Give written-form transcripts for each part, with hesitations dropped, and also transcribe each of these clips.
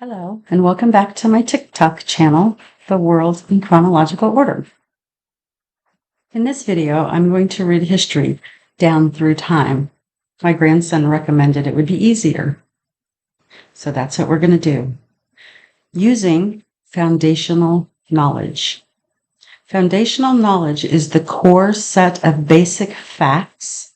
Hello, and welcome back to my TikTok channel, The World in Chronological Order. In this video, I'm going to read history down through time. My grandson recommended it would be easier. So that's what we're going to do. Using foundational knowledge. Foundational knowledge is the core set of basic facts,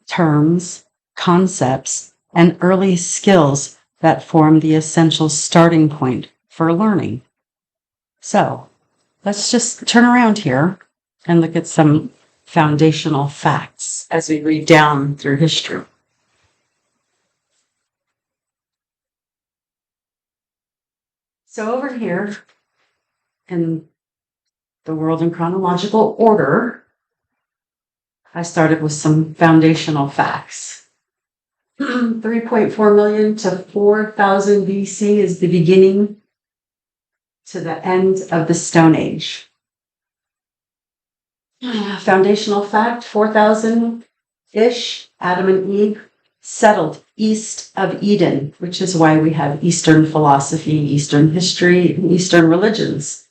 terms, concepts, and early skills that form the essential starting point for learning. So let's just turn around here and look at some foundational facts as we read down through history. So over here in The World in Chronological Order, I started with some foundational facts. 3.4 million to 4,000 BC is the beginning to the end of the Stone Age. Foundational fact, 4,000-ish, Adam and Eve settled east of Eden, which is why we have Eastern philosophy, Eastern history, and Eastern religions.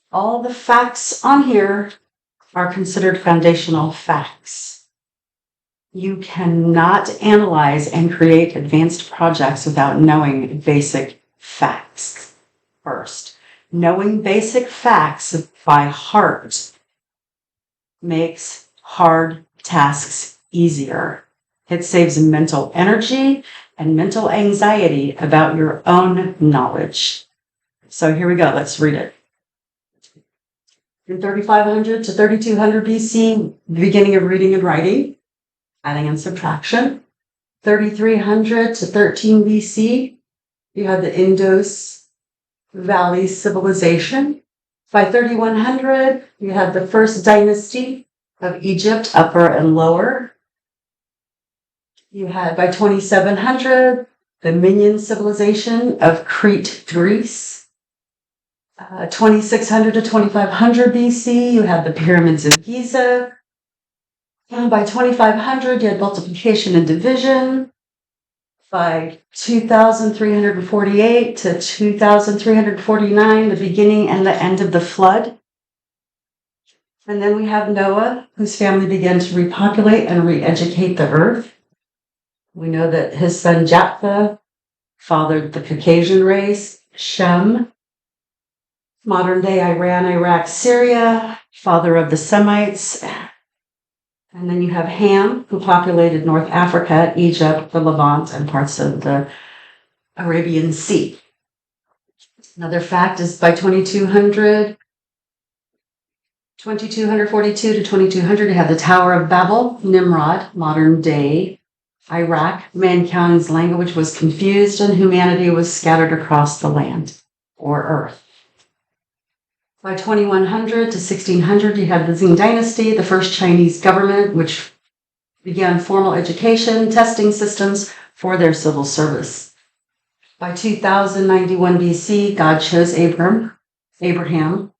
All the facts on here are considered foundational facts. You cannot analyze and create advanced projects without knowing basic facts first. Knowing basic facts by heart makes hard tasks easier. It saves mental energy and mental anxiety about your own knowledge. So here we go. Let's read it. In 3500 to 3200 BC, the beginning of reading and writing. Adding and subtraction. 3300 to 13 BC, you had the Indus Valley Civilization. By 3100, you had the first dynasty of Egypt, Upper and Lower. You had, by 2700, the Minoan Civilization of Crete, Greece. 2600 to 2500 BC, you had the Pyramids of Giza. And by 2500, you had multiplication and division. By 2348 to 2349, the beginning and the end of the flood. And then we have Noah, whose family began to repopulate and re-educate the earth. We know that his son Japheth fathered the Caucasian race, Shem, modern day Iran, Iraq, Syria, father of the Semites. And then you have Ham, who populated North Africa, Egypt, the Levant, and parts of the Arabian Sea. Another fact is by 2242 to 2200, you have the Tower of Babel, Nimrod, modern day Iraq. Mankind's language was confused and humanity was scattered across the land or earth. By 2100 to 1600, you had the Qing Dynasty, the first Chinese government, which began formal education, testing systems for their civil service. By 2091 BC, God chose Abraham,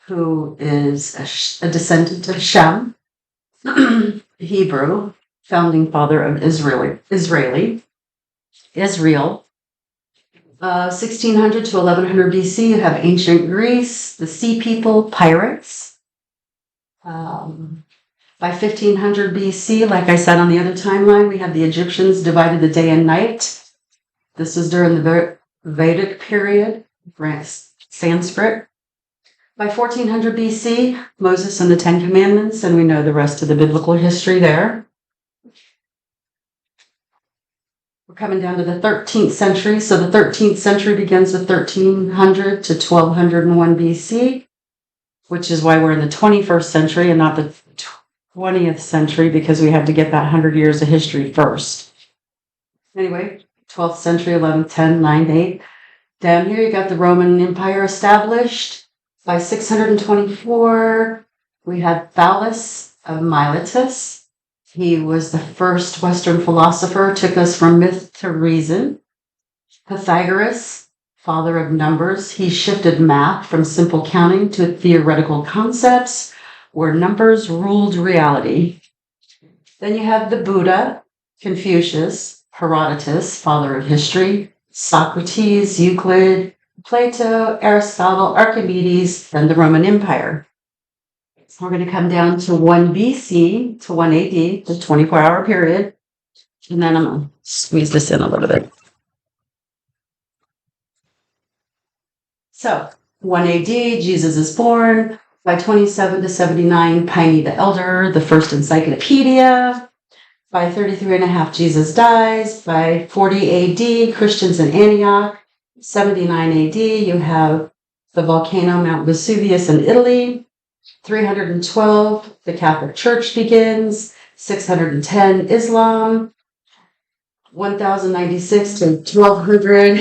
who is a descendant of Shem, Hebrew, founding father of Israel. 1600 to 1100 BC, you have ancient Greece, the Sea People, pirates. By 1500 BC, like I said on the other timeline, we have the Egyptians divided the day and night. This was during the Vedic period, Sanskrit. By 1400 BC, Moses and the Ten Commandments, and we know the rest of the biblical history there. We're coming down to the 13th century. So the 13th century begins with 1300 to 1201 BC, which is why we're in the 21st century and not the 20th century, because we had to get that 100 years of history first. Anyway, 12th century, 11th, 10, 9, 8. Down here, you got the Roman Empire established. By 624, we had Thales of Miletus. He was the first Western philosopher, took us from myth to reason. Pythagoras, father of numbers, he shifted math from simple counting to theoretical concepts where numbers ruled reality. Then you have the Buddha, Confucius, Herodotus, father of history, Socrates, Euclid, Plato, Aristotle, Archimedes, and the Roman Empire. So we're going to come down to 1 BC to 1 AD, the 24-hour period. And then I'm going to squeeze this in a little bit. So 1 AD, Jesus is born. By 27 to 79, Pliny the Elder, the first encyclopedia. By 33 and a half, Jesus dies. By 40 AD, Christians in Antioch. 79 AD, you have the volcano Mount Vesuvius in Italy. 312, the Catholic Church begins. 610, Islam. 1096 to 1200.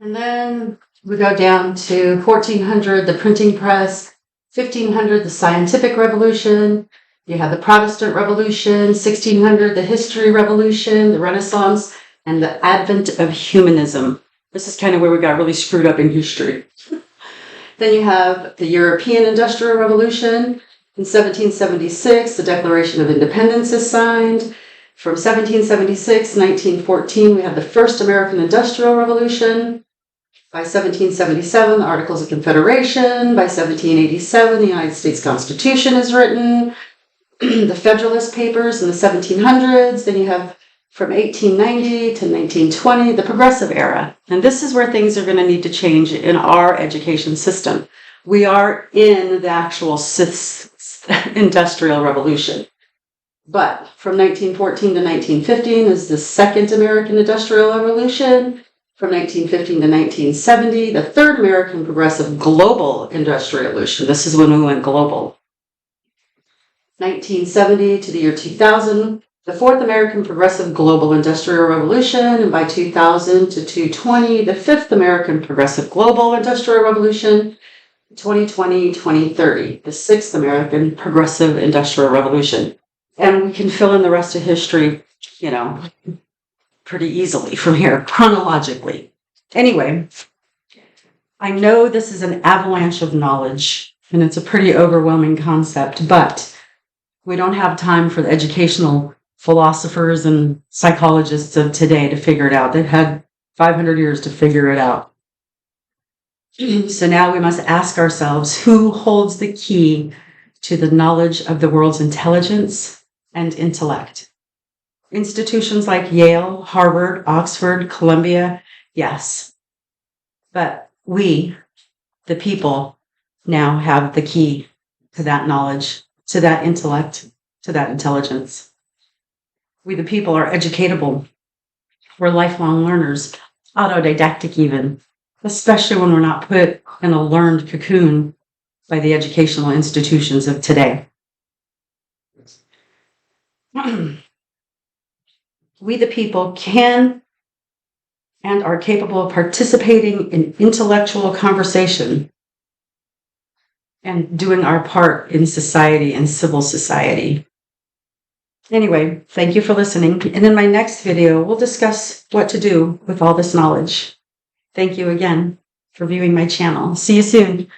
And then we go down to 1400, the printing press. 1500, the scientific revolution. You have the Protestant Revolution. 1600, the history revolution, the Renaissance, and the advent of humanism. This is kind of where we got really screwed up in history. Then you have the European Industrial Revolution. In 1776, the Declaration of Independence is signed. From 1776 to 1914, we have the first American Industrial Revolution. By 1777, the Articles of Confederation. By 1787, the United States Constitution is written. The Federalist Papers in the 1700s. Then you have from 1890 to 1920, the Progressive Era. And this is where things are going to need to change in our education system. We are in the actual Industrial Revolution. But from 1914 to 1915 is the Second American Industrial Revolution. From 1915 to 1970, the Third American Progressive Global Industrial Revolution. This is when we went global. 1970 to the year 2000, the Fourth American Progressive Global Industrial Revolution, and by 2000 to 2020, the Fifth American Progressive Global Industrial Revolution, 2020-2030, the Sixth American Progressive Industrial Revolution. And we can fill in the rest of history, pretty easily from here, chronologically. Anyway, I know this is an avalanche of knowledge, and it's a pretty overwhelming concept, but we don't have time for the educational philosophers and psychologists of today to figure it out. They've had 500 years to figure it out. So now we must ask ourselves, who holds the key to the knowledge of the world's intelligence and intellect? Institutions like Yale, Harvard, Oxford, Columbia, yes. But we, the people, now have the key to that knowledge, to that intellect, to that intelligence. We, the people, are educatable. We're lifelong learners, autodidactic even, especially when we're not put in a learned cocoon by the educational institutions of today. We, the people, can and are capable of participating in intellectual conversation and doing our part in society and civil society. Anyway, thank you for listening. And in my next video, we'll discuss what to do with all this knowledge. Thank you again for viewing my channel. See you soon.